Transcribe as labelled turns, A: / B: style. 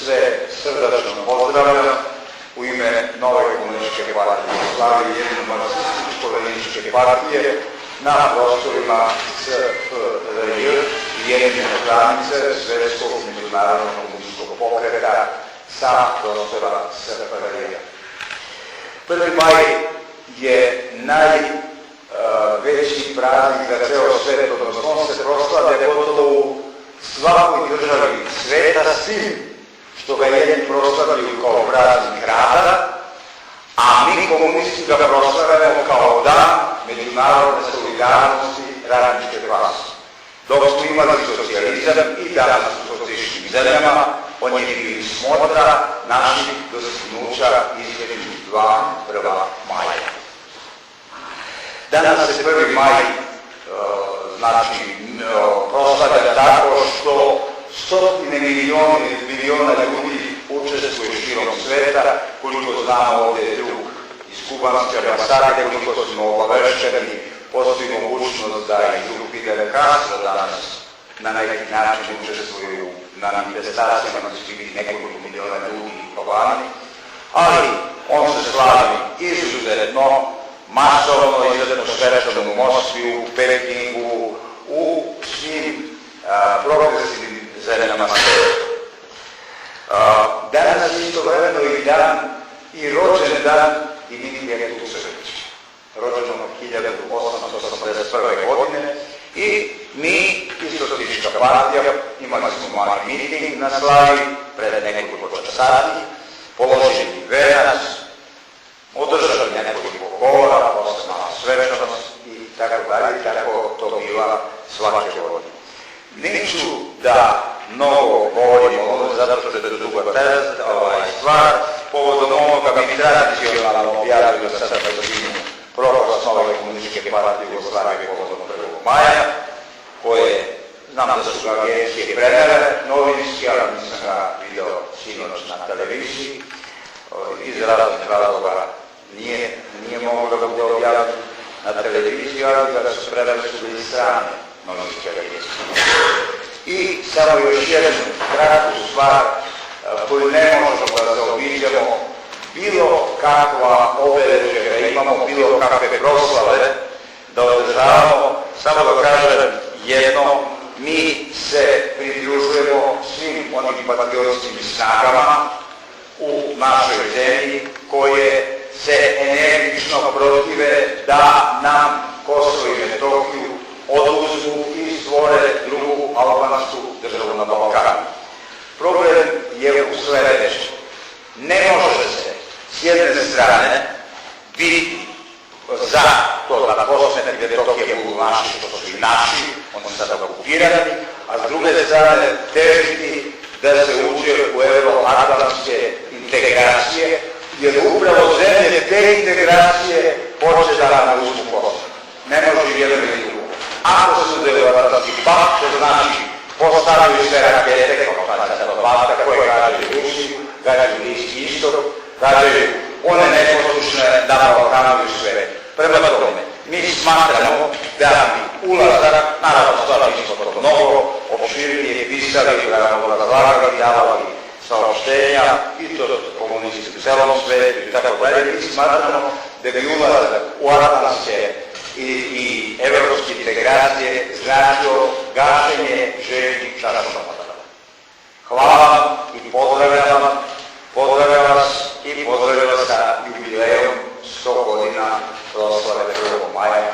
A: sve srdačno pozdravljam u ime nove komunističke partije Jugoslavije i jedine marksističko-leninističke partije na prostorima SFRJ i jedine stranice Svetskog međunarodnog komunističkog pokreta sa prostora SFRJ. 1. maj je najveći praznik za ceo svet, odnosno on se proslavlja gotovo u svakoj državi sveta, svim što ga jedni proslavljaju kao praznik rada, a mi komunisti ga proslavljamo kao dan međunarodne solidarnosti radničke klase. Dok smo imali socijalizam i danas u socijalističkim zemljama, on je bio smotra naših dostignuća između dva prva maja. Danas se 1. maj proslavlja tako što stotine miliona ljudi učestvuju širom sveta, koliko znamo ovdje je drug iz kubanske ambasade, koliko smo obavešteni, postoji mogućnost da i drug Fidel Castro danas na neki način učestvuju na manifestacijama, da će biti nekoliko miliona ljudi probani, ali on se slavi izuzetno, masovno, izuzetno svečano u Moskvi, u Pekingu, u svim progresivnim zemljama sveta. Danas je istovremeno i dan i rođen dan i Dimitrija Tucovića, rođenog 1881. godine, i mi, Socijalistička partija, imali smo mali miting na slavi pred nekoliko sati, položili venac, održali nekoliko govora, posle mala svečanost i tako dalje, tako to biva svake godine. Neću da mnogo govorim o ovo, zato što je to duga stvar, povodom ovoga mi tradicionalno objavio sa godinu proglas nove komunističke partije Jugoslavije povodom 1. maja, koje znam da su ga agencije prenele novinski, ali nisam ga video sinoć na televiziji. Iz raznih razloga nije moglo da bude objavljeno na televiziji, ali da su prenele su bili strane novinske agencije. I samo još jednu kratku stvar koju ne možemo da zaobiđemo, bilo kakva obeležja da imamo, bilo kakve proslave da održavamo, samo da kažem jedno, mi se pridružujemo svim onim patriotskim snagama u našoj zemlji koje se energično protive da nam Kosovo i Metohiju oduzmu i stvore drugu albansku državu na Balkanu. Problem je u sledećem. Ne može se s jedne strane biti za to da Kosovo i Metohija budu naši, što su i naši, oni su sada okupirani, a s druge strane težiti da se uđe u euroatlantske integracije, jer upravo zemlje te integracije hoće da nam uzmu Kosovo. Ne može jedan ili drugo. Ako se uđe u euroatlantski pakt, to znači postavljaju se rakete, kao sada koje gađaju Rusiju, gađaju Bliski istok, gađaju one neposlušne na Balkanu i sve. Prema tome, mi smatramo da bi ulazak, naravno sada nismo to mnogo, opširnije pisali, razlagali, davali saopštenja i to komunisti u celom svetu i tako dalje. Mi smatramo da bi ulazak u atlantske i evropske integracije značio gašenje željnih časopisa. Hvala vam i pozdravljam vas i pozdravljam vas sa jubilejom 100 godina proslave 1. maja